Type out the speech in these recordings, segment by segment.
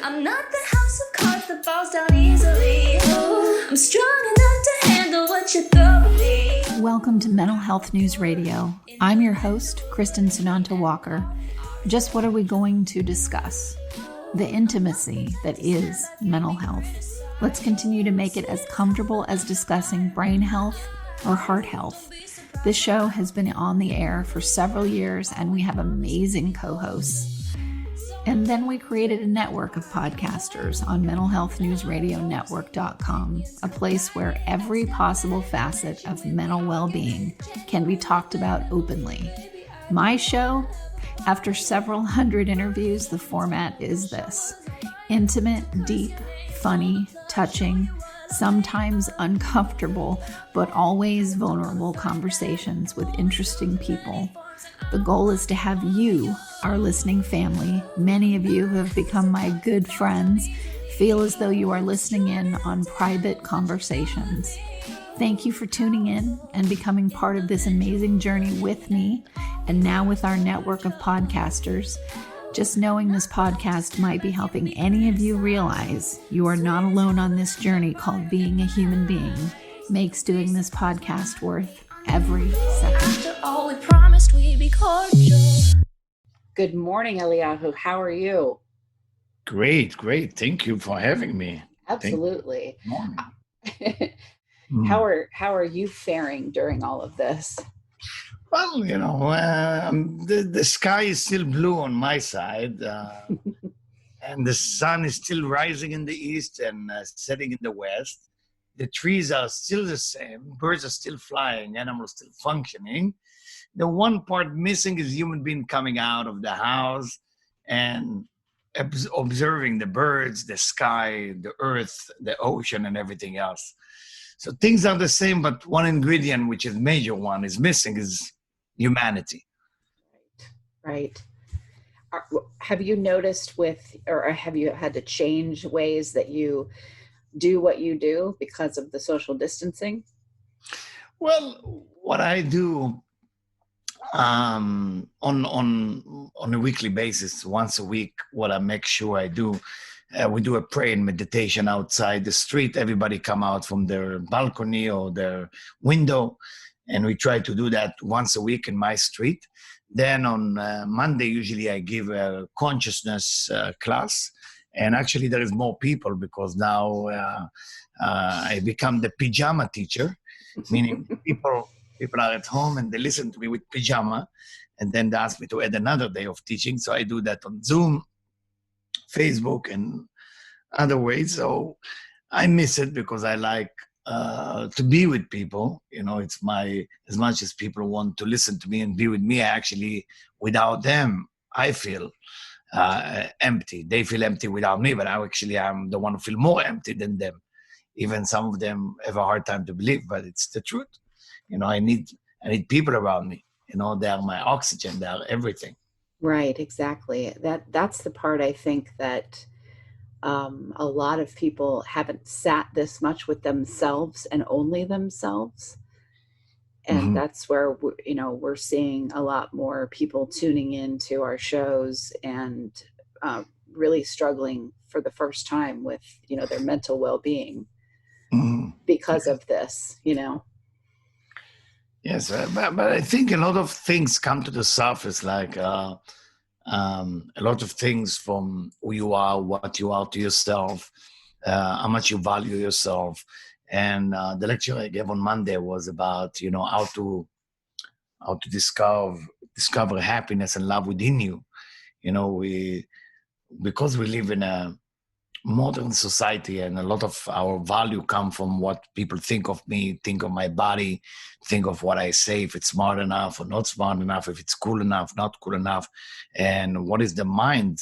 I'm not the house of cards that falls down easily. Oh, I'm strong enough to handle what you throw at me. Welcome to Mental Health News Radio. I'm your host, Kristin and Eliyahu. Just what are we going to discuss? The intimacy that is mental health. Let's continue to make it as comfortable as discussing brain health or heart health. This show has been on the air for several years, and we have amazing co-hosts. And then we created a network of podcasters on mentalhealthnewsradionetwork.com, a place where every possible facet of mental well-being can be talked about openly. My show, after several hundred interviews, the format is this: intimate, deep, funny, touching, sometimes uncomfortable, but always vulnerable conversations with interesting people. The goal is to have you, our listening family, many of you who have become my good friends, feel as though you are listening in on private conversations. Thank you for tuning in and becoming part of this amazing journey with me, and now with our network of podcasters. Just knowing this podcast might be helping any of you realize you are not alone on this journey called being a human being makes doing this podcast worth every second. After all, we promised we'd be cordial. Good morning, Eliyahu. How are you? Great. Thank you for having me. Absolutely. Morning. How are you faring during all of this? Well, the sky is still blue on my side, and the sun is still rising in the east and setting in the west. The trees are still the same. Birds are still flying. Animals still functioning. The one part missing is human being coming out of the house and observing the birds, the sky, the earth, the ocean, and everything else. So things are the same, but one ingredient, which is major one, is missing, is humanity. Right. Have you noticed or have you had to change ways that you do what you do because of the social distancing? Well, what I do on a weekly basis, once a week, what I make sure I do, we do a prayer and meditation outside the street. Everybody come out from their balcony or their window, and we try to do that once a week in my street. Then on Monday, usually I give a consciousness class. And actually there is more people because now I become the pajama teacher, meaning people are at home and they listen to me with pajama, and then they ask me to add another day of teaching. So I do that on Zoom, Facebook, and other ways. So I miss it because I like to be with people. It's as much as people want to listen to me and be with me, without them, I feel empty. They feel empty without me, but I'm the one who feel more empty than them. Even some of them have a hard time to believe, but it's the truth. I need people around me. They are my oxygen. They are everything. Right, exactly. That's the part I think that a lot of people haven't sat this much with themselves and only themselves. And that's where we're seeing a lot more people tuning into our shows and really struggling for the first time with their mental well-being because of this. Yes, but I think a lot of things come to the surface, like a lot of things from who you are, what you are to yourself, how much you value yourself. And the lecture I gave on Monday was about, how to discover happiness and love within you. Because we live in a modern society, and a lot of our value come from what people think of me, think of my body, think of what I say, if it's smart enough or not smart enough, if it's cool enough, not cool enough, and what is the mind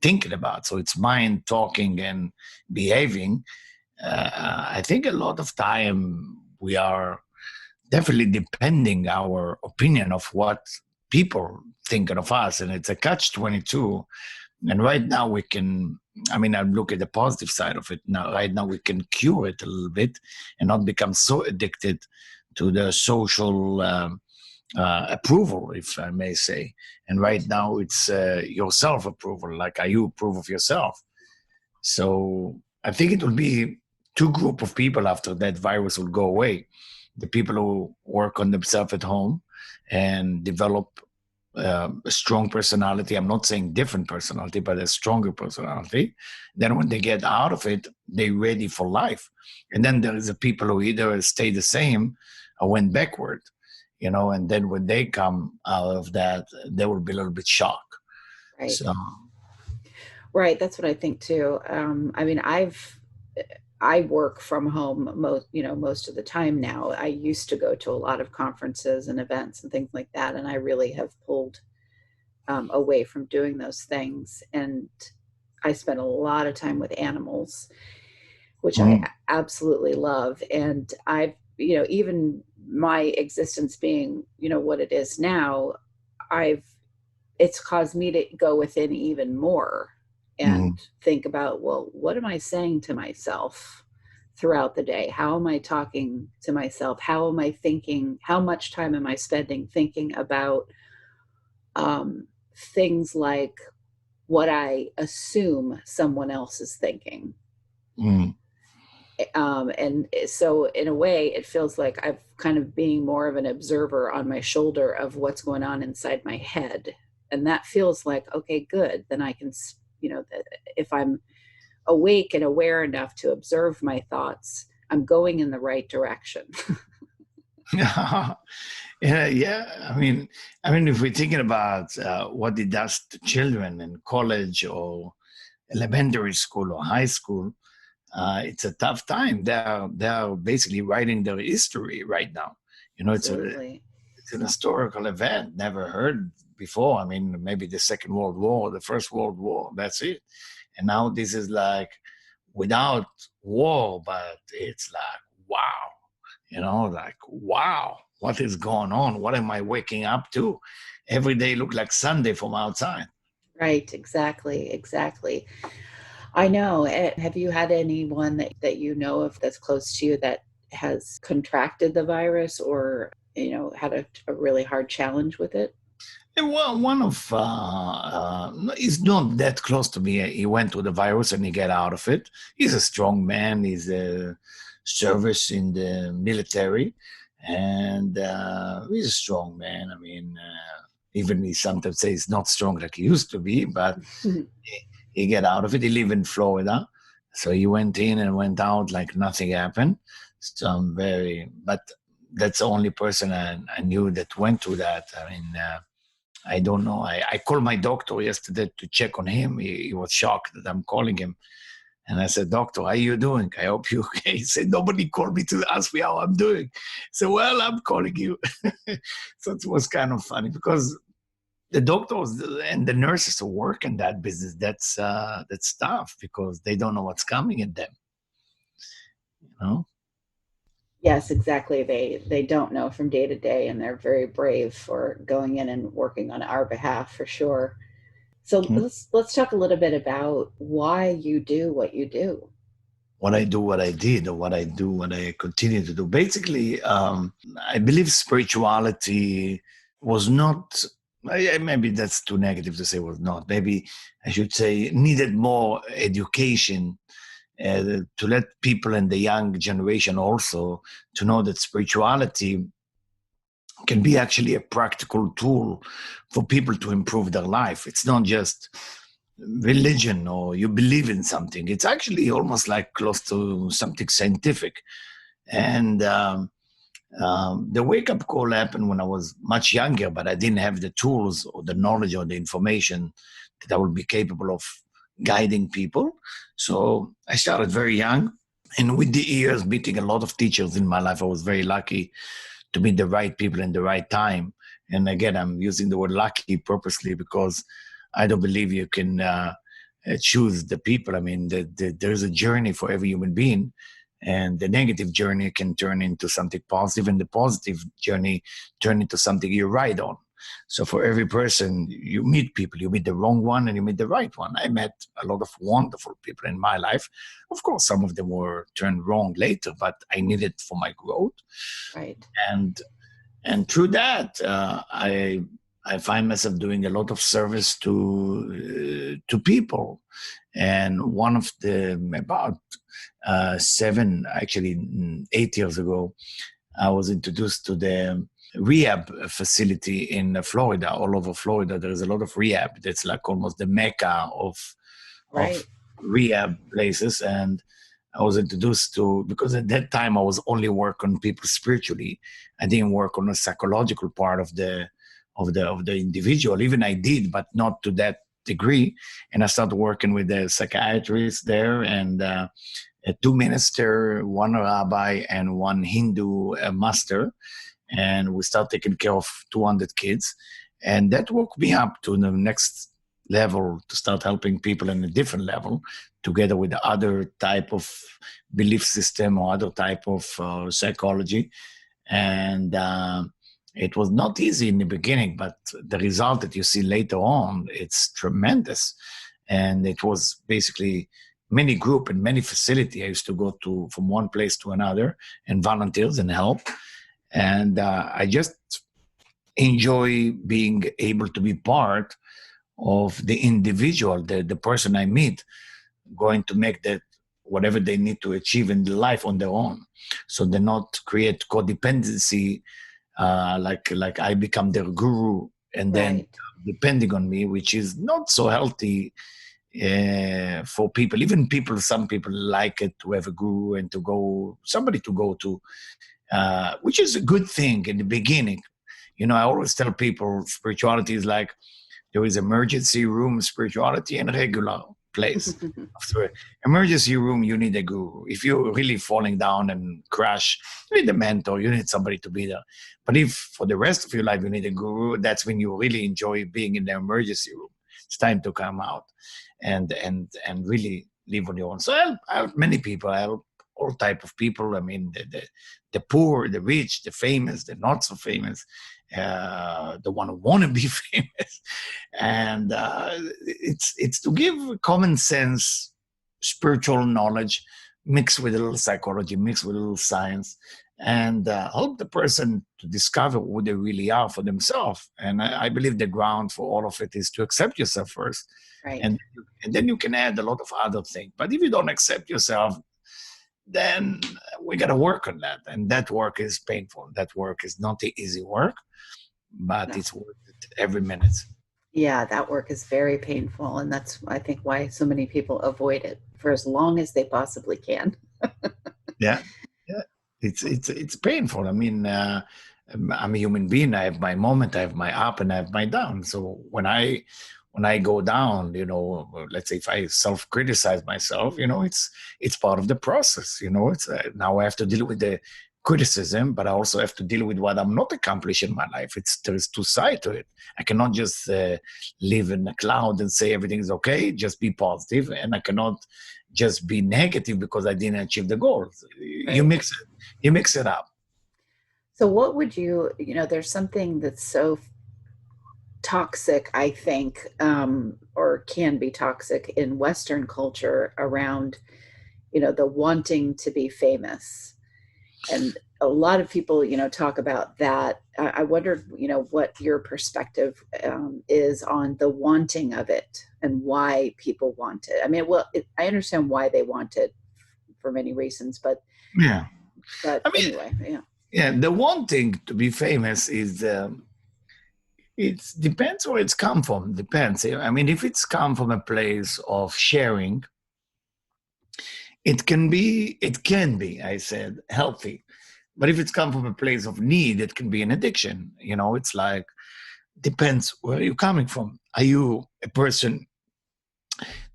thinking about. So it's mind talking and behaving. I think a lot of time we are definitely depending our opinion of what people think of us, and it's a catch-22. And right now I look at the positive side of it. Right now we can cure it a little bit and not become so addicted to the social approval, if I may say. And right now it's your self-approval, like you approve of yourself. So I think it will be two group of people after that virus will go away. The people who work on themselves at home and develop a strong personality. I'm not saying different personality, but a stronger personality. Then when they get out of it, they're ready for life. And then there is the people who either stay the same or went backward, and then when they come out of that, they will be a little bit shocked. Right. So, right. That's what I think too. I mean, I work from home most of the time now. I used to go to a lot of conferences and events and things like that, and I really have pulled away from doing those things. And I spend a lot of time with animals, which I absolutely love. And I've, even my existence being, what it is now, it's caused me to go within even more and think about, well, what am I saying to myself throughout the day? How am I talking to myself? How am I thinking? How much time am I spending thinking about things like what I assume someone else is thinking? And so in a way, it feels like I've kind of being more of an observer on my shoulder of what's going on inside my head. And that feels like, okay, good. Then I can, if I'm awake and aware enough to observe my thoughts, I'm going in the right direction. Yeah. I mean, if we're thinking about what it does to children in college or elementary school or high school, it's a tough time. They are basically writing their history right now. It's an historical event, never heard before. I mean, maybe the Second World War, the First World War, that's it. And now this is like without war, but it's like, wow, wow, what is going on? What am I waking up to? Every day look like Sunday from outside. Right, exactly. I know. Have you had anyone that you know of that's close to you that has contracted the virus or, had a really hard challenge with it? And well, one of he's not that close to me. He went with the virus and he got out of it. He's a strong man. He's a service in the military, and he's a strong man. I mean, even he sometimes says he's not strong like he used to be, but he got out of it. He live in Florida, so he went in and went out like nothing happened. So but that's the only person I knew that went through that. I mean. I don't know. I called my doctor yesterday to check on him. He was shocked that I'm calling him. And I said, Doctor, how are you doing? I hope you're okay. He said, nobody called me to ask me how I'm doing. So, well, I'm calling you. So it was kind of funny because the doctors and the nurses who work in that business, that's tough because they don't know what's coming at them. Yes, exactly. They don't know from day to day, and they're very brave for going in and working on our behalf for sure. So let's talk a little bit about why you do what you do. What I do, what I did, or what I do, what I continue to do. Basically, I believe spirituality was not, maybe that's too negative to say was not. Maybe I should say needed more education to let people in the young generation also to know that spirituality can be actually a practical tool for people to improve their life. It's not just religion or you believe in something. It's actually almost like close to something scientific. And the wake-up call happened when I was much younger, but I didn't have the tools or the knowledge or the information that I would be capable of guiding people. So I started very young. And with the years, meeting a lot of teachers in my life, I was very lucky to meet the right people in the right time. And again, I'm using the word lucky purposely because I don't believe you can choose the people. I mean, there's a journey for every human being. And the negative journey can turn into something positive, and the positive journey turn into something you ride on. So for every person, you meet people, you meet the wrong one and you meet the right one. I met a lot of wonderful people in my life. Of course, some of them were turned wrong later, but I needed for my growth. Right. And through that, I find myself doing a lot of service to people. And one of the, about 8 years ago, I was introduced to the rehab facility in Florida. All over Florida, there is a lot of rehab. That's like almost the mecca of Right. rehab places. And I was introduced to, because at that time I was only work on people spiritually. I didn't work on the psychological part of the individual. Even I did, but not to that degree. And I started working with the psychiatrist there, and two minister, one rabbi, and one Hindu master. And we started taking care of 200 kids. And that woke me up to the next level, to start helping people in a different level, together with other type of belief system or other type of psychology. And it was not easy in the beginning, but the result that you see later on, it's tremendous. And it was basically many group and many facility. I used to go to from one place to another and volunteers and help. And I just enjoy being able to be part of the individual, the person I meet, going to make that whatever they need to achieve in life on their own. So they not create codependency, like I become their guru and then depending on me, which is not so healthy for people. Even people, some people like it to have a guru and to go, somebody to go to, which is a good thing in the beginning. You know, I always tell people spirituality is like, there is emergency room spirituality and regular place. After emergency room, you need a guru. If you're really falling down and crash, you need a mentor, you need somebody to be there. But if for the rest of your life you need a guru, that's when you really enjoy being in the emergency room. It's time to come out and really live on your own. So I help many people. I help all type of people. I mean, the poor, the rich, the famous, the not so famous, the one who want to be famous. And it's to give common sense, spiritual knowledge, mixed with a little psychology, mixed with a little science, and help the person to discover who they really are for themselves. And I believe the ground for all of it is to accept yourself first. Right. And then you can add a lot of other things. But if you don't accept yourself, then we got to work on that. And that work is painful. That work is not the easy work, but it's worth it every minute. Yeah, that work is very painful. And that's, I think, why so many people avoid it for as long as they possibly can. Yeah. It's painful. I mean, I'm a human being. I have my moment, I have my up, and I have my down. So when I go down, you know, let's say if I self-criticize myself, you know, it's part of the process. You know, it's now I have to deal with the criticism, but I also have to deal with what I'm not accomplishing in my life. There's two sides to it. I cannot just live in a cloud and say everything is okay, just be positive, and I cannot just be negative because I didn't achieve the goals. Right. You mix it up. So what would you know, there's something that's so toxic, I think, or can be toxic in Western culture around, you know, the wanting to be famous. And a lot of people, you know, talk about that. I wondered, you know, what your perspective is on the wanting of it and why people want it. I mean, I understand why they want it for many reasons, but yeah. But I mean, anyway, yeah. Yeah, the wanting to be famous is it depends where it's come from. Depends. I mean, if it's come from a place of sharing, it can be, I said, healthy. But if it's come from a place of need, it can be an addiction. You know, it's like, depends where you're coming from. Are you a person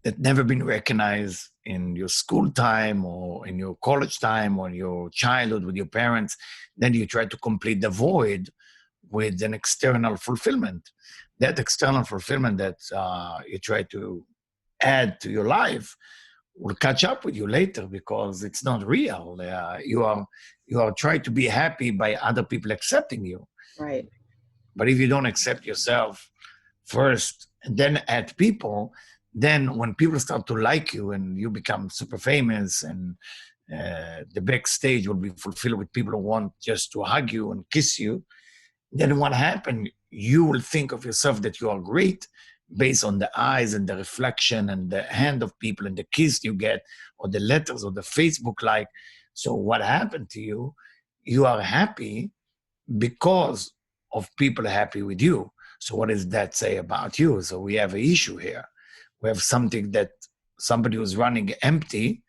that never been recognized in your school time or in your college time or in your childhood with your parents? Then you try to complete the void with an external fulfillment. That external fulfillment that you try to add to your life will catch up with you later because it's not real. You are trying to be happy by other people accepting you. Right. But if you don't accept yourself first and then add people, then when people start to like you and you become super famous and the backstage will be fulfilled with people who want just to hug you and kiss you, then what happened? You will think of yourself that you are great based on the eyes and the reflection and the hand of people and the kiss you get or the letters or the Facebook like. So what happened to you? You are happy because of people happy with you. So what does that say about you? So we have an issue here. We have something that somebody who's running empty,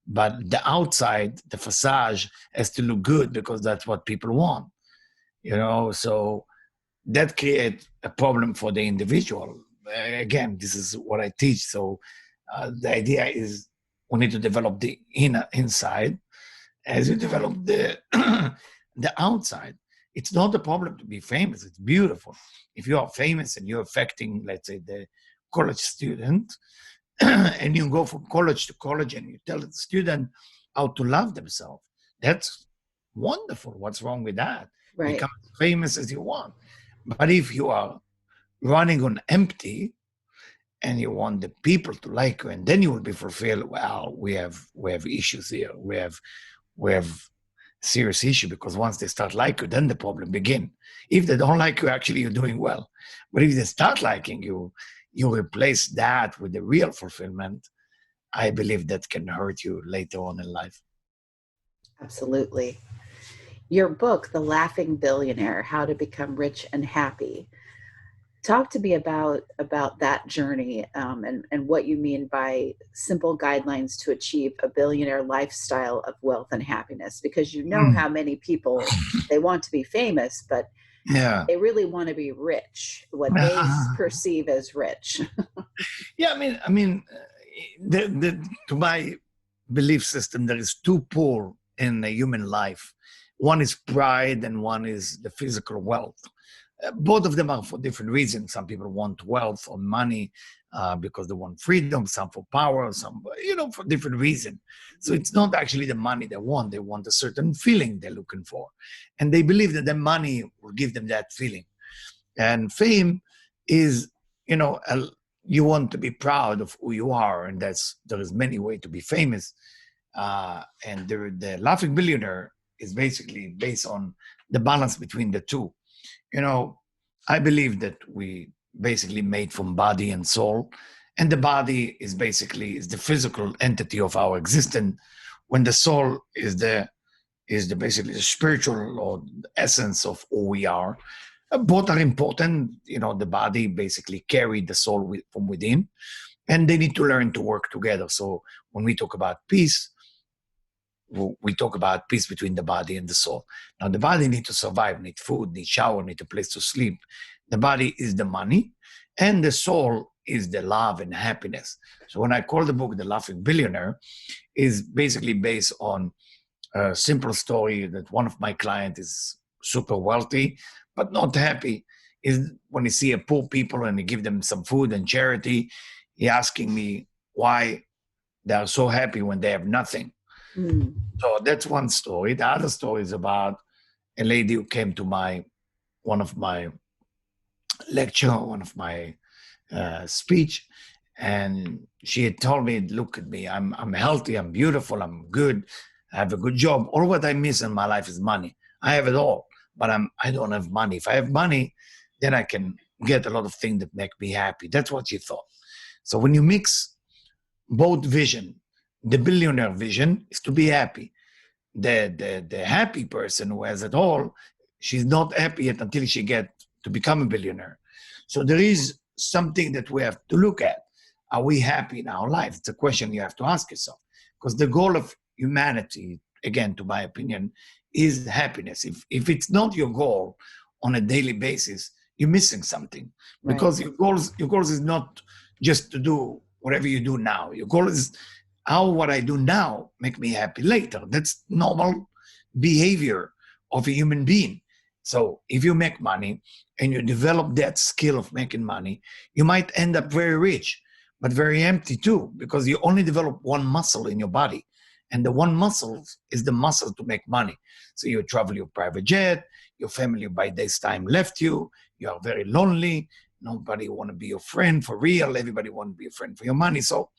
but the outside, the facade has to look good because that's what people want. So that creates a problem for the individual. Again, this is what I teach. So the idea is we need to develop the inside as you develop the the outside. It's not a problem to be famous. It's beautiful. If you are famous and you're affecting, let's say, the college student, and you go from college to college and you tell the student how to love themselves, that's wonderful. What's wrong with that? Right. Become as famous as you want. But if you are running on empty and you want the people to like you, and then you will be fulfilled, well, we have issues here. We have serious issue, because once they start like you, then the problem begin. If they don't like you, actually you're doing well. But if they start liking you, you replace that with the real fulfillment. I believe that can hurt you later on in life. Absolutely. Your book, The Laughing Billionaire, How to Become Rich and Happy. Talk to me about that journey and what you mean by simple guidelines to achieve a billionaire lifestyle of wealth and happiness, because you know how many people, they want to be famous, but they really want to be rich, what they perceive as rich. I mean, to my belief system, there is two poles in a human life. One is pride and one is the physical wealth. Both of them are for different reasons. Some people want wealth or money because they want freedom, some for power, some, for different reasons. So it's not actually the money they want. They want a certain feeling they're looking for. And they believe that the money will give them that feeling. And fame is, you want to be proud of who you are. And there is many ways to be famous. And the Laughing Billionaire is basically based on the balance between the two. I believe that we basically made from body and soul, and the body is basically the physical entity of our existence, when the soul is basically the spiritual or the essence of who we are. Both are important. The body basically carries the soul from within, and they need to learn to work together. So when we talk about peace, we talk about peace between the body and the soul. Now, the body needs to survive, need food, need shower, need a place to sleep. The body is the money, and the soul is the love and happiness. So when I call the book The Laughing Billionaire, is basically based on a simple story that one of my clients is super wealthy, but not happy. Is when you see a poor people and you give them some food and charity, he asking me why they are so happy when they have nothing. So that's one story. The other story is about a lady who came to one of my lecture, one of my speech, and she had told me, "Look at me. I'm healthy. I'm beautiful. I'm good. I have a good job. All what I miss in my life is money. I have it all, but I don't have money. If I have money, then I can get a lot of things that make me happy." That's what she thought. So when you mix both vision, the billionaire vision is to be happy. The happy person who has it all, she's not happy yet until she gets to become a billionaire. So there is something that we have to look at. Are we happy in our life? It's a question you have to ask yourself. Because the goal of humanity, again, to my opinion, is happiness. If it's not your goal on a daily basis, you're missing something. Right. Because your goals is not just to do whatever you do now. Your goal is how what I do now make me happy later. That's normal behavior of a human being. So if you make money and you develop that skill of making money, you might end up very rich, but very empty too, because you only develop one muscle in your body. And the one muscle is the muscle to make money. So you travel your private jet, your family by this time left you, you are very lonely, nobody want to be your friend for real, everybody want to be a friend for your money. So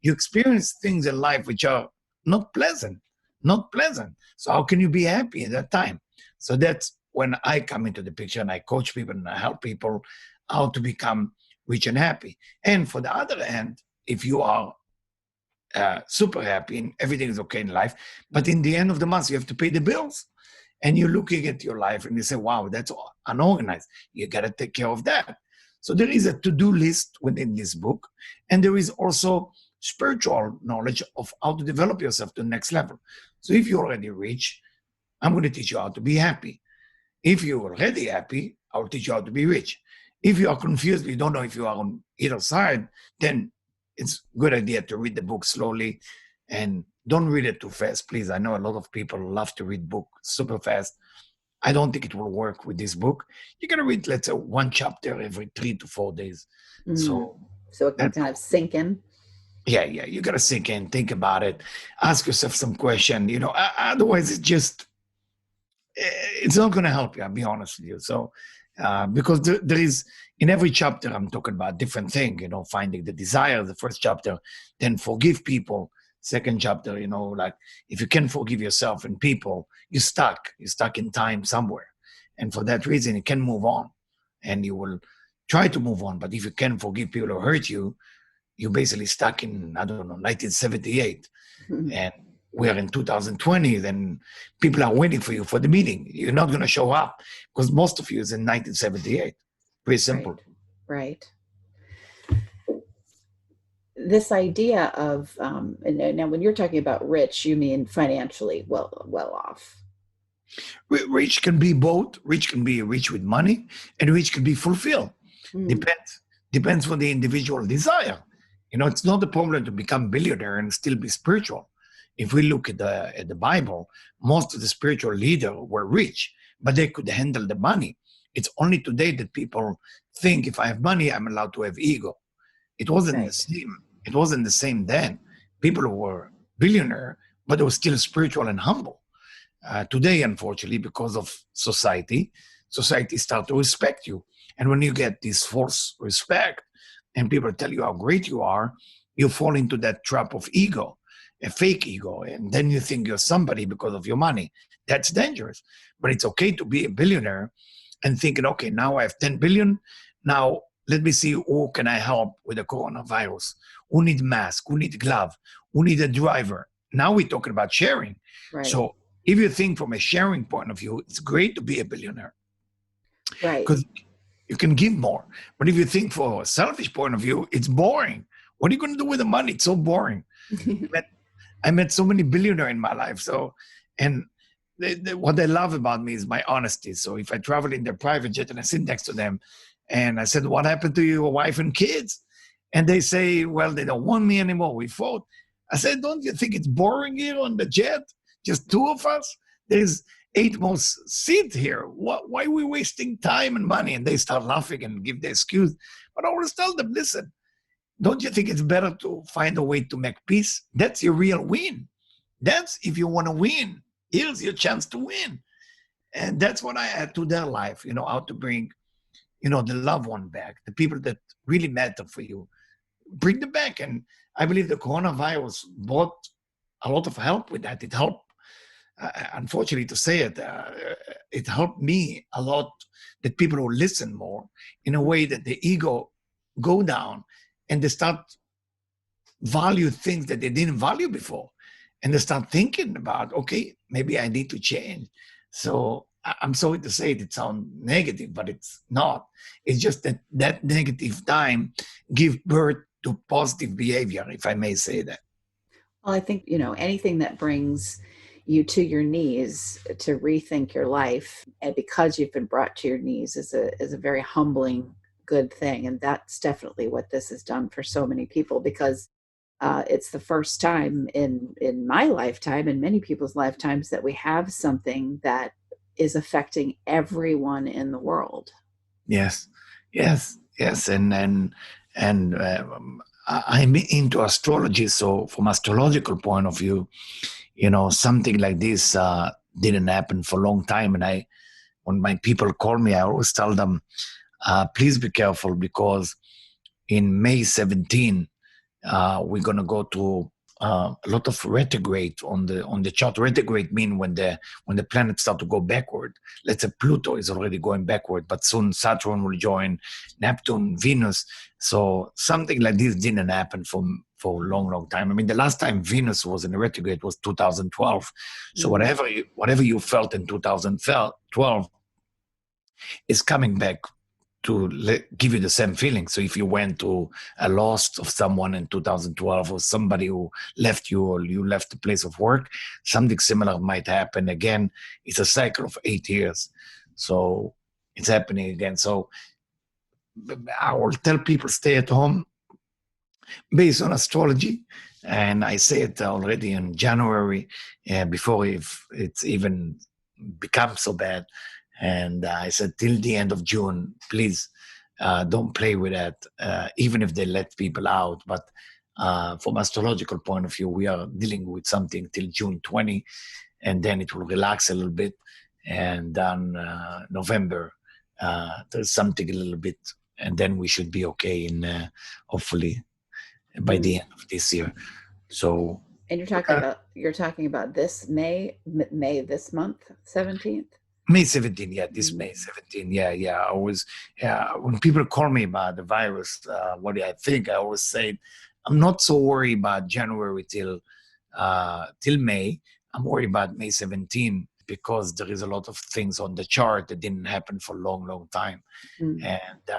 you experience things in life which are not pleasant. So how can you be happy at that time? So that's when I come into the picture and I coach people and I help people how to become rich and happy. And for the other hand, if you are super happy and everything is okay in life, but in the end of the month, you have to pay the bills. And you're looking at your life and you say, wow, that's unorganized. You got to take care of that. So there is a to-do list within this book. And there is also spiritual knowledge of how to develop yourself to the next level. So if you're already rich, I'm going to teach you how to be happy. If you're already happy, I'll teach you how to be rich. If you are confused, you don't know if you are on either side, then it's a good idea to read the book slowly and don't read it too fast, please. I know a lot of people love to read books super fast. I don't think it will work with this book. You're going to read, let's say, one chapter every 3 to 4 days. So it can kind of sink in. Yeah. You got to sink in, think about it, ask yourself some question. Otherwise it's not going to help you, I'll be honest with you. So, because there is, in every chapter, I'm talking about different thing, finding the desire, the first chapter, then forgive people. Second chapter, like if you can forgive yourself and people, you're stuck in time somewhere. And for that reason, you can move on and you will try to move on. But if you can forgive people who hurt you, you're basically stuck in, 1978. Mm-hmm. And we are in 2020, then people are waiting for you for the meeting. You're not going to show up because most of you is in 1978. Pretty simple. Right. This idea of, and now when you're talking about rich, you mean financially well off. Rich can be both. Rich can be rich with money, and rich can be fulfilled. Depends on the individual desire. It's not a problem to become billionaire and still be spiritual. If we look at the Bible, most of the spiritual leaders were rich, but they could handle the money. It's only today that people think if I have money, I'm allowed to have ego. It wasn't the same. It wasn't the same then. People who were billionaire, but they were still spiritual and humble. Today, unfortunately, because of society start to respect you. And when you get this false respect and people tell you how great you are, you fall into that trap of ego, a fake ego. And then you think you're somebody because of your money. That's dangerous. But it's okay to be a billionaire and thinking, okay, now I have 10 billion. Now let me see who can I help with the coronavirus. Who need mask? Who need glove? Who need a driver? Now we're talking about sharing. Right. So if you think from a sharing point of view, it's great to be a billionaire. Right. Because you can give more. But if you think from a selfish point of view, it's boring. What are you going to do with the money? It's so boring. I met so many billionaires in my life. So, and what they love about me is my honesty. So if I travel in their private jet and I sit next to them and I said, what happened to your wife and kids? And they say, well, they don't want me anymore. We fought. I said, don't you think it's boring here on the jet? Just two of us? There's 8 more seats here. Why are we wasting time and money? And they start laughing and give the excuse. But I always tell them, listen, don't you think it's better to find a way to make peace? That's your real win. That's if you want to win. Here's your chance to win. And that's what I add to their life, how to bring, the loved one back, the people that really matter for you. Bring them back. And I believe the coronavirus brought a lot of help with that. It helped, unfortunately to say it, it helped me a lot that people will listen more in a way that the ego go down and they start value things that they didn't value before. And they start thinking about, okay, maybe I need to change. So I'm sorry to say it sounds negative, but it's not. It's just that negative time give birth to positive behavior, if I may say that. Well, I think, anything that brings you to your knees to rethink your life, and because you've been brought to your knees is a very humbling, good thing. And that's definitely what this has done for so many people, because it's the first time in my lifetime and many people's lifetimes that we have something that is affecting everyone in the world. Yes. And I'm into astrology. So from astrological point of view, something like this didn't happen for a long time. And when my people call me, I always tell them, please be careful, because in May 17, we're going to go to a lot of retrograde on the chart. Retrograde mean when the planets start to go backward. Let's say Pluto is already going backward, but soon Saturn will join, Neptune, Venus. So something like this didn't happen for a long time. I mean, the last time Venus was in retrograde was 2012. So whatever you felt in 2012 is coming back to give you the same feeling. So if you went to a loss of someone in 2012, or somebody who left you, or you left the place of work, something similar might happen again. It's a cycle of 8 years. So it's happening again. So I will tell people stay at home based on astrology. And I say it already in January, before it's even become so bad. And I said, till the end of June, please don't play with that, even if they let people out. But from astrological point of view, we are dealing with something till June 20, and then it will relax a little bit. And then November, there's something a little bit, and then we should be okay in hopefully by the end of this year. So. And you're talking about this May this month, 17th. May 17, yeah, this May 17, yeah. I always, when people call me about the virus, what do I think? I always say, I'm not so worried about January till May. I'm worried about May 17 because there is a lot of things on the chart that didn't happen for a long time. And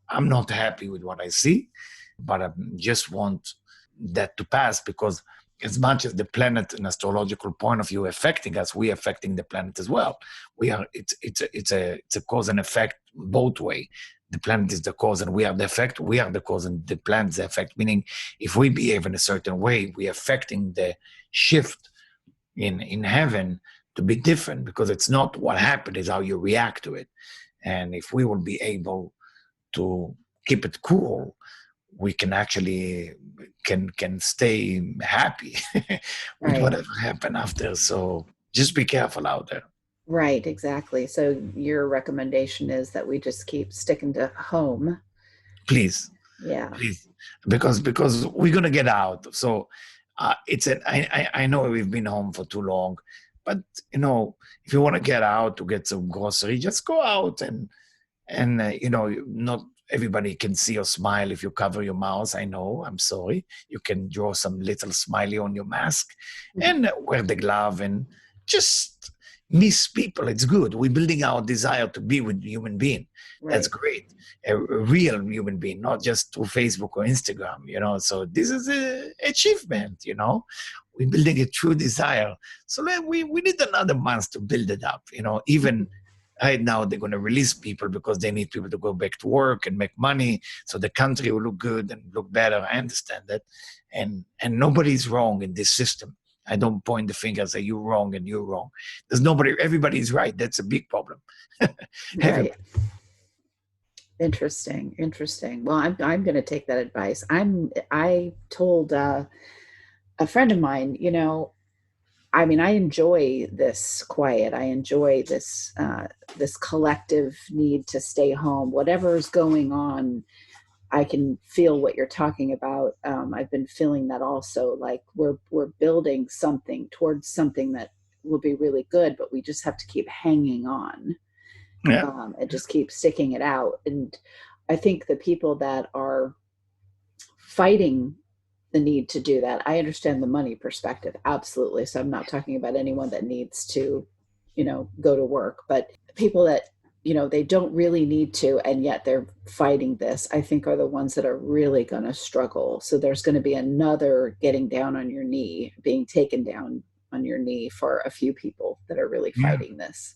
I'm not happy with what I see, but I just want that to pass, because as much as the planet in astrological point of view affecting us, we affecting the planet as well. It's a cause and effect both way. The planet is the cause and we are the effect. We are the cause and the planet is the effect. Meaning, if we behave in a certain way, we are affecting the shift in heaven to be different, because it's not what happened, it's how you react to it. And if we will be able to keep it cool, we can actually can stay happy with whatever happened after. So just be careful out there. Right, exactly. So your recommendation is that we just keep sticking to home. Please. Yeah. Please. Because we're gonna get out. So I know we've been home for too long, but if you want to get out to get some grocery, just go out and not everybody can see your smile if you cover your mouth. I know, I'm sorry. You can draw some little smiley on your mask and wear the glove and just miss people. It's good. We're building our desire to be with human being. Right. That's great. A real human being, not just through Facebook or Instagram, So this is an achievement, We're building a true desire. So we need another month to build it up, even right now they're going to release people because they need people to go back to work and make money, so the country will look good and look better. I understand that, and nobody's wrong in this system. I don't point the finger and say you're wrong and you're wrong. There's nobody. Everybody's right. That's a big problem. Right. Interesting. Well, I'm going to take that advice. I told a friend of mine, I enjoy this quiet. I enjoy this collective need to stay home. Whatever's going on, I can feel what you're talking about. I've been feeling that also. Like we're building something towards something that will be really good, but we just have to keep hanging on. Yeah. And just keep sticking it out. And I think the people that are fighting the need to do that, I understand the money perspective, absolutely. So I'm not talking about anyone that needs to, go to work, but people that, they don't really need to, and yet they're fighting this, I think are the ones that are really going to struggle. So there's going to be another getting down on your knee, being taken down on your knee for a few people that are really fighting this.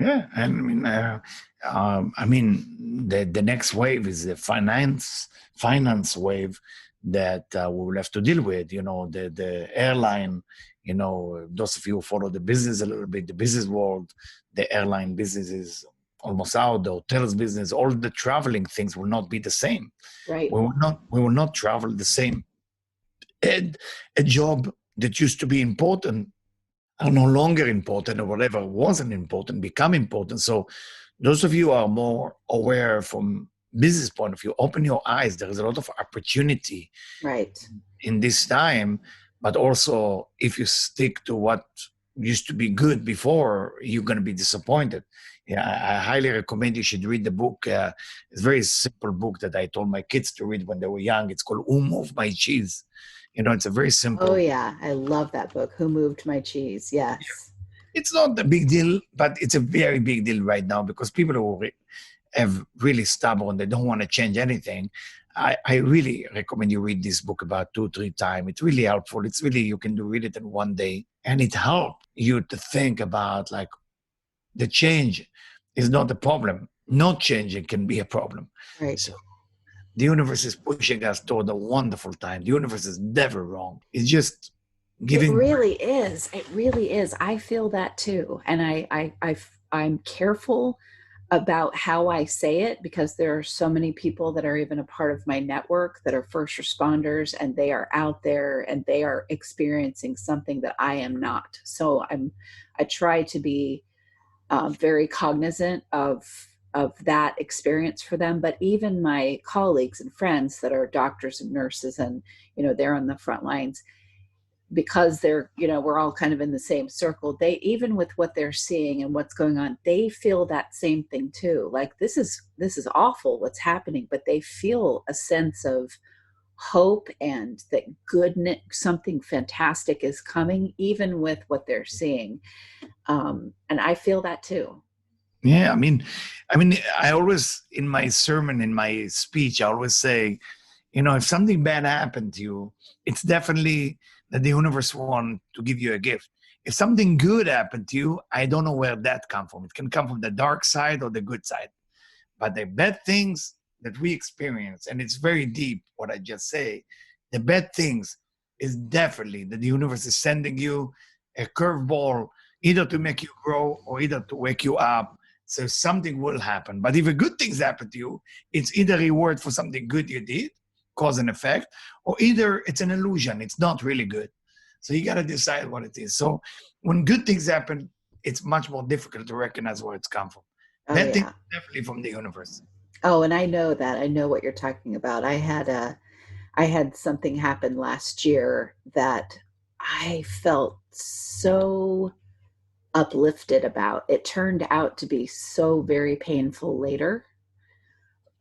Yeah, and the next wave is the finance wave that we will have to deal with. The airline. Those of you who follow the business a little bit, the business world, the airline business is almost out. The hotels business, all the traveling things will not be the same. Right. We will not travel the same. And a job that used to be important are no longer important, or whatever wasn't important become important. So those of you who are more aware from business point of view, open your eyes. There is a lot of opportunity right in this time, But also, if you stick to what used to be good before, you're going to be disappointed. Yeah, I highly recommend you should read the book. It's a very simple book that I told my kids to read when they were young. It's called Who Moved My Cheese? It's a very Oh simple. yeah, I love that book. Who Moved My Cheese? Yes. It's not a big deal, but it's a very big deal right now because people who have really stubborn, they don't want to change anything. I really recommend you read this book about 2-3 times. It's really helpful. It's really, you can read it in one day, and it helps you to think about like the change is not a problem. Not changing can be a problem. Right. So the universe is pushing us toward a wonderful time. The universe is never wrong. It's just giving. It really is. It really is. I feel that too. And I'm careful about how I say it because there are so many people that are even a part of my network that are first responders, and they are out there and they are experiencing something that I am not. So I try to be very cognizant of that experience for them. But even my colleagues and friends that are doctors and nurses, and they're on the front lines, because they're, we're all kind of in the same circle. They, even with what they're seeing and what's going on, they feel that same thing too. Like this is awful what's happening, but they feel a sense of hope and that goodness, something fantastic is coming, even with what they're seeing. And I feel that too. Yeah, I mean, I always, in my sermon, in my speech, I always say, if something bad happened to you, it's definitely that the universe wants to give you a gift. If something good happened to you, I don't know where that comes from. It can come from the dark side or the good side. But the bad things that we experience, and it's very deep what I just say, the bad things is definitely that the universe is sending you a curveball, either to make you grow or either to wake you up. So something will happen. But if a good things happen to you, it's either a reward for something good you did, cause and effect, or either it's an illusion. It's not really good. So you got to decide what it is. So when good things happen, it's much more difficult to recognize where it's come from. Oh, That thing yeah. is definitely from the universe. Oh, and I know that. I know what you're talking about. I had something happen last year that I felt so uplifted about. It turned out to be so very painful later.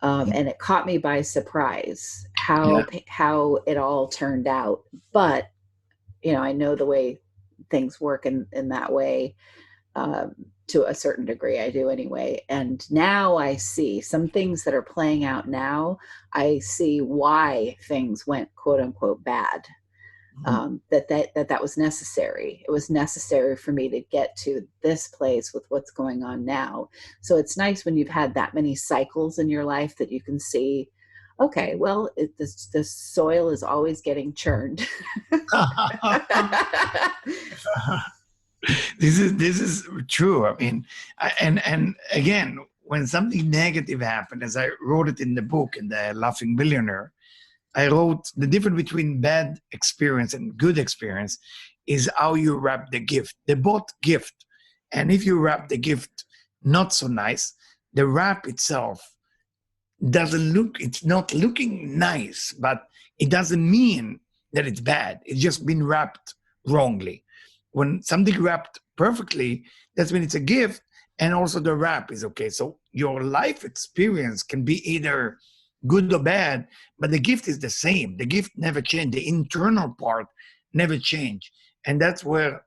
And it caught me by surprise how it all turned out. But, I know the way things work in that way, to a certain degree. I do anyway. And now I see some things that are playing out now. I see why things went quote unquote bad. That was necessary. It was necessary for me to get to this place with what's going on now. So it's nice when you've had that many cycles in your life that you can see, okay, well, the soil is always getting churned. This is true. I mean, and again, when something negative happened, as I wrote it in the book, in the Laughing Billionaire, I wrote the difference between bad experience and good experience is how you wrap the gift. They both gift. And if you wrap the gift not so nice, the wrap itself it's not looking nice, but it doesn't mean that it's bad. It's just been wrapped wrongly. When something wrapped perfectly, that's when it's a gift, and also the wrap is okay. So your life experience can be either good or bad, but the gift is the same. The gift never changed. The internal part never changed. And that's where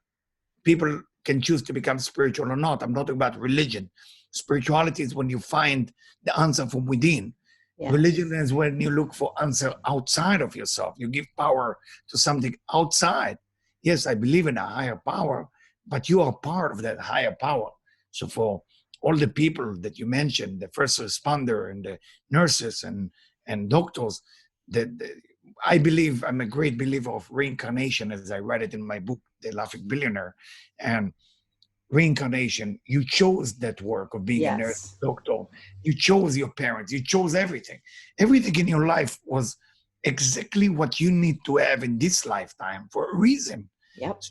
people can choose to become spiritual or not. I'm not talking about religion. Spirituality is when you find the answer from within. Yes. Religion is when you look for answer outside of yourself. You give power to something outside. Yes, I believe in a higher power, but you are part of that higher power. So for all the people that you mentioned, the first responder and the nurses and doctors, I believe, I'm a great believer of reincarnation, as I write it in my book, The Laughing Billionaire. And reincarnation, you chose that work of being a nurse, doctor. You chose your parents. You chose everything. Everything in your life was exactly what you need to have in this lifetime for a reason. Yep.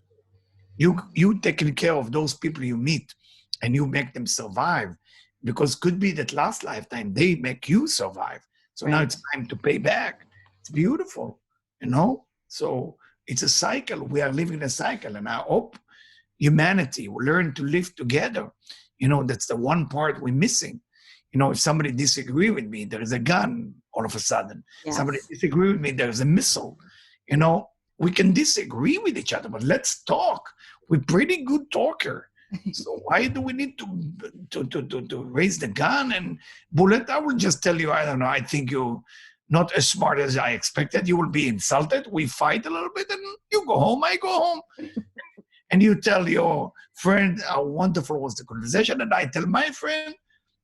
You taking care of those people you meet, and you make them survive, because could be that last lifetime they make you survive. So now it's time to pay back. It's beautiful, So It's a cycle. We are living a cycle, and I hope humanity will learn to live together. That's the one part we're missing. If somebody disagree with me, there is a gun all of a sudden. Yes. Somebody disagree with me, there's a missile. We can disagree with each other, but let's talk. We're pretty good talker. So why do we need to raise the gun and bullet? I will just tell you, I don't know, I think you're not as smart as I expected. You will be insulted. We fight a little bit and you go home, I go home. And you tell your friend how wonderful was the conversation, and I tell my friend,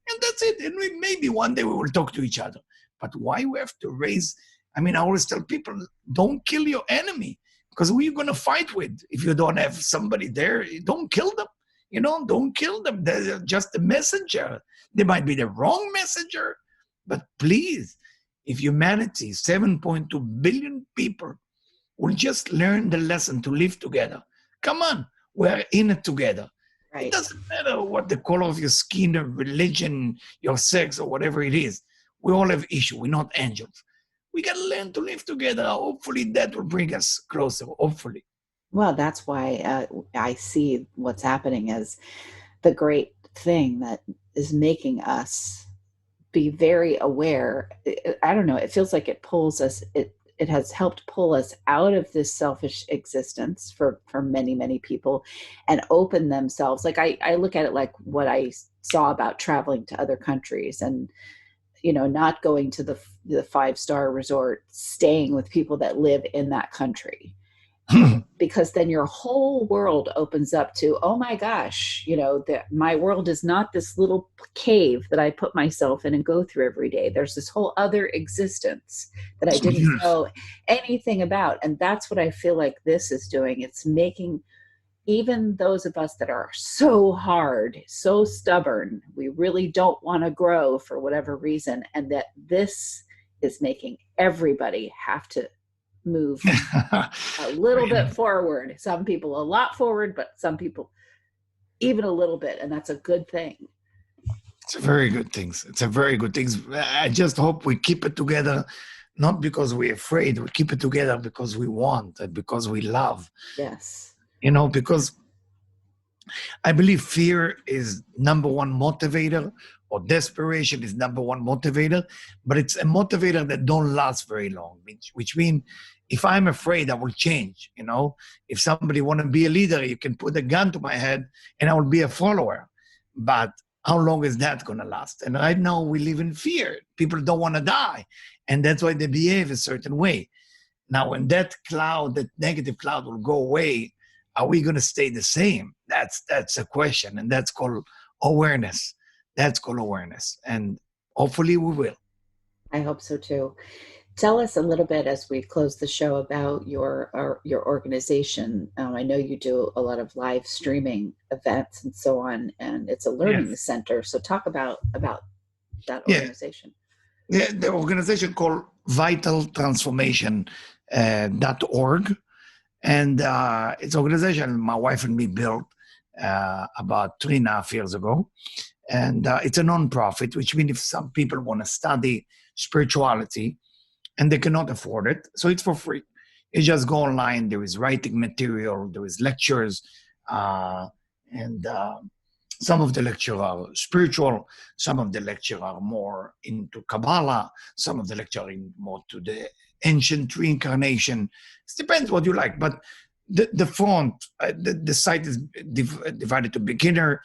and that's it. And maybe one day we will talk to each other. But why we have to raise? I always tell people, don't kill your enemy, because who are you going to fight with if you don't have somebody there? Don't kill them. Don't kill them. They're just a messenger. They might be the wrong messenger, but please, if humanity, 7.2 billion people, will just learn the lesson to live together. Come on, we're in it together. Right. It doesn't matter what the color of your skin or religion, your sex, or whatever it is. We all have issues. We're not angels. We got to learn to live together. Hopefully that will bring us closer, hopefully. Well, that's why I see what's happening as the great thing that is making us be very aware. I don't know. It feels like it pulls us. It has helped pull us out of this selfish existence for many, many people and open themselves. Like I look at it like what I saw about traveling to other countries and, not going to the 5-star resort, staying with people that live in that country. Because then your whole world opens up to, oh my gosh, my world is not this little cave that I put myself in and go through every day. There's this whole other existence that I didn't know anything about. And that's what I feel like this is doing. It's making even those of us that are so hard, so stubborn, we really don't want to grow for whatever reason. And that this is making everybody have to move a little bit forward. Some people a lot forward, but some people even a little bit, and that's a good thing. It's a very good thing. I just hope we keep it together, not because we're afraid. We keep it together because we want and because we love. Yes. Because I believe fear is number one motivator, or desperation is number one motivator, but it's a motivator that don't last very long, which means if I'm afraid, I will change. If somebody want to be a leader, you can put a gun to my head and I will be a follower. But how long is that going to last? And right now we live in fear. People don't want to die. And that's why they behave a certain way. Now, when that negative cloud will go away, are we going to stay the same? That's a question. And that's called awareness. And hopefully we will. I hope so too. Tell us a little bit as we close the show about your organization. I know you do a lot of live streaming events and so on, and it's a learning center. So talk about that organization. Yeah, the organization called vitaltransformation.org. And it's an organization my wife and me built about 3.5 years ago. And it's a nonprofit, which means if some people want to study spirituality and they cannot afford it, so it's for free. You just go online. There is writing material, there is lectures, and some of the lectures are spiritual, some of the lectures are more into Kabbalah, some of the lectures are more to the ancient reincarnation. It depends what you like, but the front, the site is divided to beginner,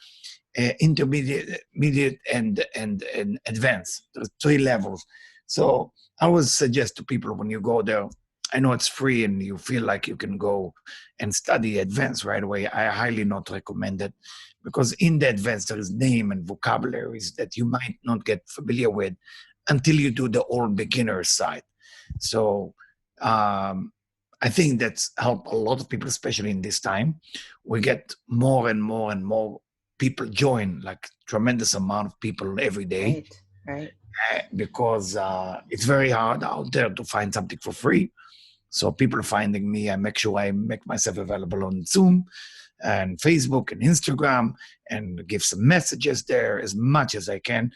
intermediate, and advanced. There's 3 levels. So I always suggest to people when you go there, I know it's free and you feel like you can go and study advanced right away. I highly not recommend it, because in the advanced there is name and vocabularies that you might not get familiar with until you do the old beginner side. So I think that's helped a lot of people, especially in this time. We get more and more and more people join, like tremendous amount of people every day. Right. Because it's very hard out there to find something for free. So people finding me, I make sure I make myself available on Zoom and Facebook and Instagram and give some messages there as much as I can.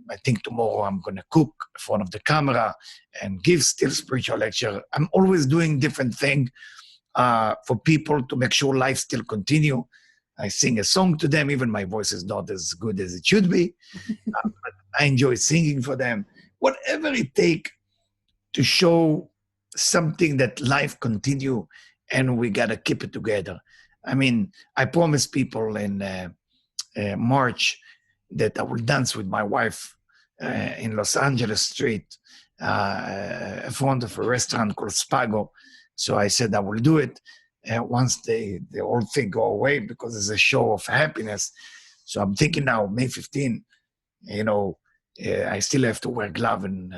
I think tomorrow I'm going to cook in front of the camera and give still spiritual lecture. I'm always doing different things for people to make sure life still continue. I sing a song to them, even my voice is not as good as it should be. But I enjoy singing for them. Whatever it takes to show something that life continue and we got to keep it together. I mean, I promised people in March that I will dance with my wife in Los Angeles Street in front of a restaurant called Spago. So I said I will do it once the whole thing go away, because it's a show of happiness. So I'm thinking now, May 15, I still have to wear glove and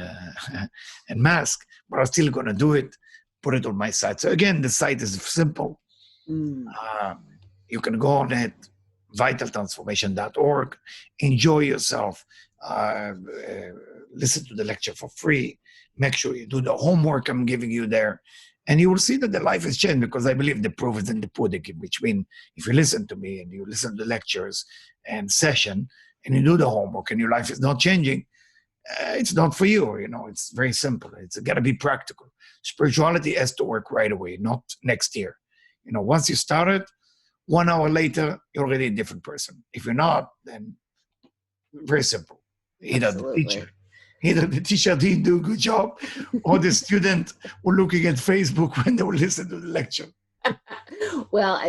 mask, but I'm still going to do it, put it on my site. So again, the site is simple. You can go on it, vitaltransformation.org, enjoy yourself, listen to the lecture for free, make sure you do the homework I'm giving you there, and you will see that the life has changed, because I believe the proof is in the pudding, which means if you listen to me and you listen to the lectures and session and you do the homework and your life is not changing, it's not for you. It's very simple. It's got to be practical. Spirituality has to work right away, not next year. Once you start it, 1 hour later, you're already a different person. If you're not, then very simple. Either the teacher didn't do a good job, or the student were looking at Facebook when they would listen to the lecture. Well,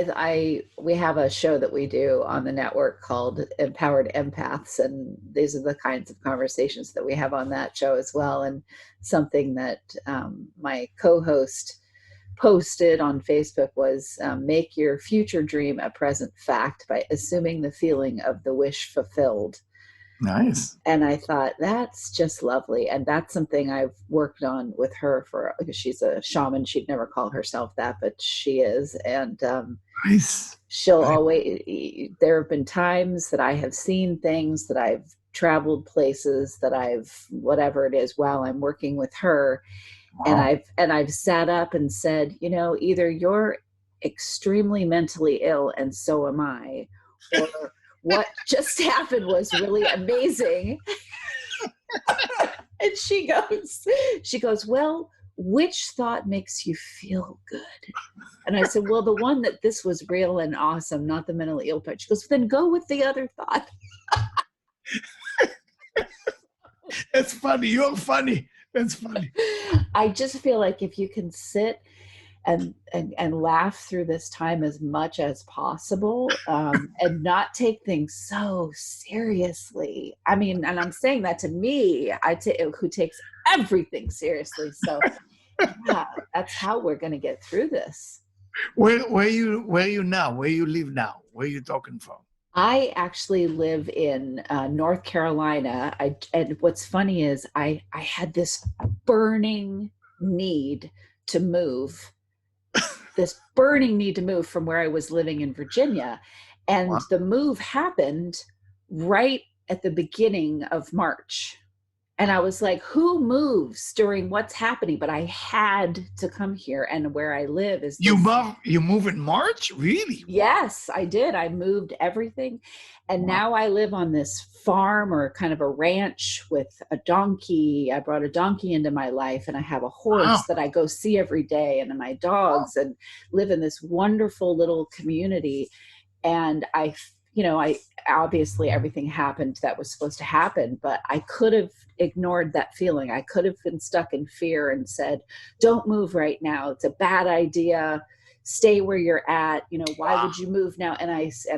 we have a show that we do on the network called Empowered Empaths, and these are the kinds of conversations that we have on that show as well. And something that my co-host posted on Facebook was make your future dream a present fact by assuming the feeling of the wish fulfilled. Nice. And I thought, that's just lovely. And that's something I've worked on with her because she's a shaman. She'd never call herself that, but she is. And nice. She'll always, there have been times that I have seen things, that I've traveled places, that whatever it is, while I'm working with her. Wow. And I've sat up and said, either you're extremely mentally ill and so am I, or what just happened was really amazing. And she goes, well, which thought makes you feel good? And I said, well, the one that this was real and awesome, not the mentally ill part. She goes, then go with the other thought. That's funny. You're funny. That's funny. I just feel like if you can sit and laugh through this time as much as possible, and not take things so seriously. I mean, and I'm saying that to me, who takes everything seriously. So yeah, that's how we're going to get through this. Where you now? Where you live now? Where are you talking from? I actually live in North Carolina. And what's funny is I had this burning need to move. This burning need to move from where I was living in Virginia. And wow. The move happened right at the beginning of March. And I was like, who moves during what's happening? But I had to come here, and where I live is... You move in March? Really? Yes, I did. I moved everything. And wow. Now I live on this farm, or kind of a ranch, with a donkey. I brought a donkey into my life, and I have a horse wow. that I go see every day, and my dogs, and live in this wonderful little community. And I obviously everything happened that was supposed to happen, but I could have ignored that feeling. I could have been stuck in fear and said, don't move right now. It's a bad idea. Stay where you're at. Why wow. would you move now? And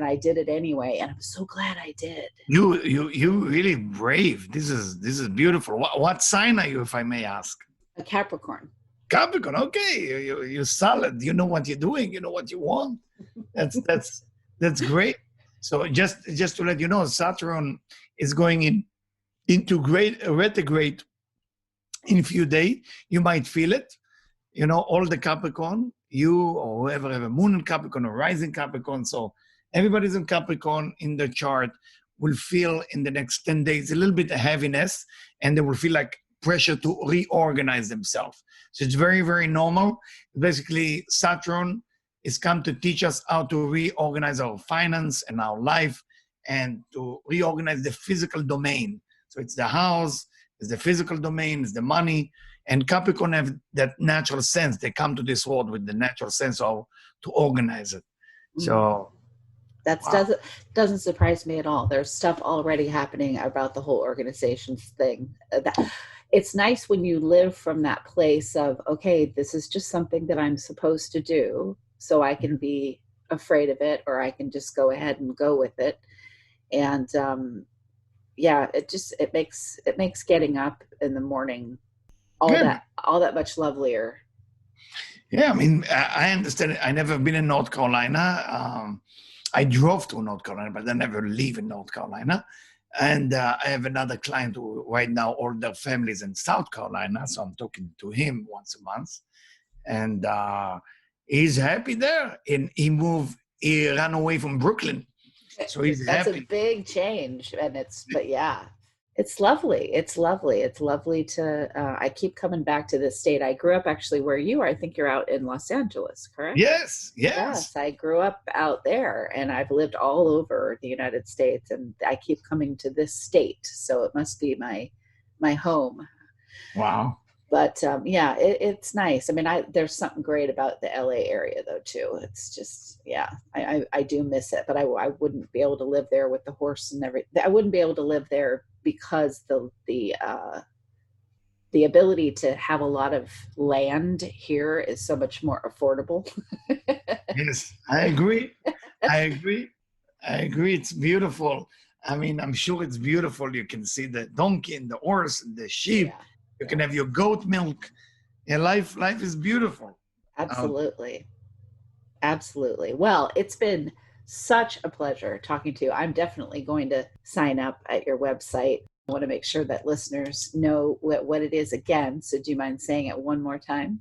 I did it anyway. And I'm so glad I did. You really brave. This is beautiful. What sign are you, if I may ask? A Capricorn. Capricorn. Okay. You're solid. You know what you're doing. You know what you want. That's great. So just to let you know, Saturn is going into retrograde in a few days. You might feel it. All the Capricorn, you or whoever have a moon in Capricorn or rising Capricorn. So everybody's in Capricorn in the chart will feel in the next 10 days a little bit of heaviness, and they will feel like pressure to reorganize themselves. So it's very, very normal. Basically, Saturn is come to teach us how to reorganize our finance and our life, and to reorganize the physical domain. So it's the house, it's the physical domain, it's the money. And Capricorn have that natural sense. They come to this world with the natural sense of to organize it. So that doesn't surprise me at all. There's stuff already happening about the whole organizations thing. It's nice when you live from that place of, okay, this is just something that I'm supposed to do, so I can be afraid of it, or I can just go ahead and go with it. And it makes getting up in the morning all that much lovelier. Yeah, I mean, I understand. I never been in North Carolina. I drove to North Carolina, but I never live in North Carolina. And I have another client who right now all their families in South Carolina. So I'm talking to him once a month. And he's happy there. And he ran away from Brooklyn. So he's That's happy. A big change. And it's lovely. It's lovely. It's lovely to, I keep coming back to this state. I grew up actually where you are. I think you're out in Los Angeles, correct? Yes. Yes, I grew up out there, and I've lived all over the United States, and I keep coming to this state. So it must be my home. Wow. But it's nice. I mean, there's something great about the LA area though too. It's just, I do miss it, but I wouldn't be able to live there with the horse and everything. I wouldn't be able to live there because the ability to have a lot of land here is so much more affordable. Yes, I agree. It's beautiful. I mean, I'm sure it's beautiful. You can see the donkey and the horse and the sheep. Yeah. You can have your goat milk. Yeah, life is beautiful. Absolutely. Absolutely. Well, it's been such a pleasure talking to you. I'm definitely going to sign up at your website. I want to make sure that listeners know what it is again. So do you mind saying it one more time?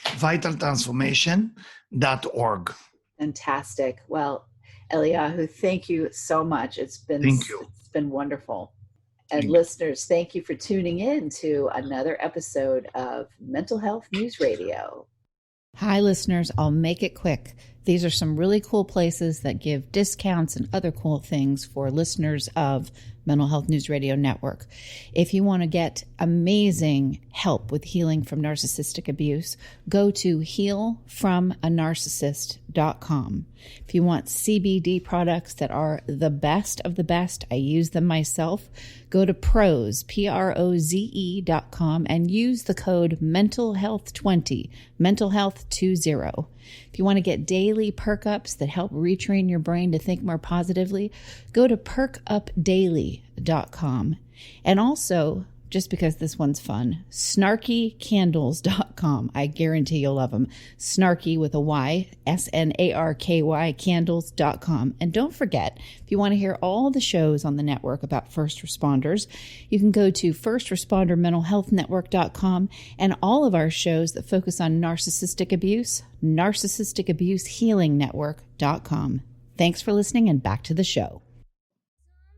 vitaltransformation.org. Fantastic. Well, Eliyahu, thank you so much. It's been wonderful. And listeners, thank you for tuning in to another episode of Mental Health News Radio. Hi, listeners. I'll make it quick. These are some really cool places that give discounts and other cool things for listeners of Mental Health News Radio Network. If you want to get amazing help with healing from narcissistic abuse, go to healfromanarcissist.com. If you want CBD products that are the best of the best, I use them myself, go to proze.com and use the code mentalhealth20, mentalhealth20. If you want to get daily perk ups that help retrain your brain to think more positively, go to perkupdaily.com. And also, just because this one's fun, snarkycandles.com. I guarantee you'll love them. Snarky with a Y, SNARKY candles.com. And don't forget, if you want to hear all the shows on the network about first responders, you can go to firstrespondermentalhealthnetwork.com, and all of our shows that focus on narcissistic abuse, narcissisticabusehealingnetwork.com. Thanks for listening, and back to the show.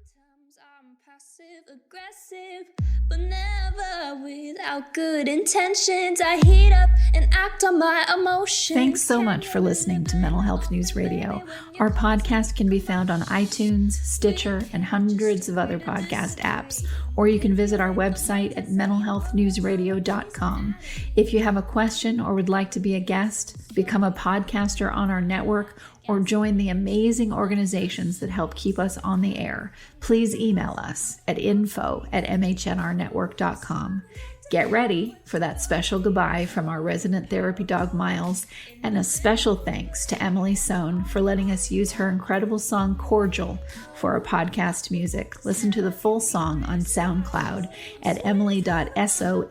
Sometimes I'm passive aggressive, but never without good intentions. I heat up and act on my emotions. Thanks so much for listening to Mental Health News Radio. Our podcast can be found on iTunes, Stitcher, and hundreds of other podcast apps, or you can visit our website at mentalhealthnewsradio.com. If you have a question or would like to be a guest, become a podcaster on our network, or join the amazing organizations that help keep us on the air, please email us at info@mhnrnetwork.com. Get ready for that special goodbye from our resident therapy dog, Miles, and a special thanks to Emily Sohn for letting us use her incredible song, Cordial, for our podcast music. Listen to the full song on SoundCloud at emily.sonne.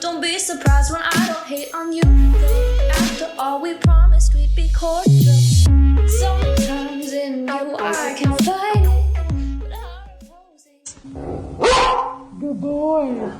Don't be surprised when I don't hate on you. After all, we promised we'd be cordial. Sometimes in you I can fight it, but I'm opposing. Good boy.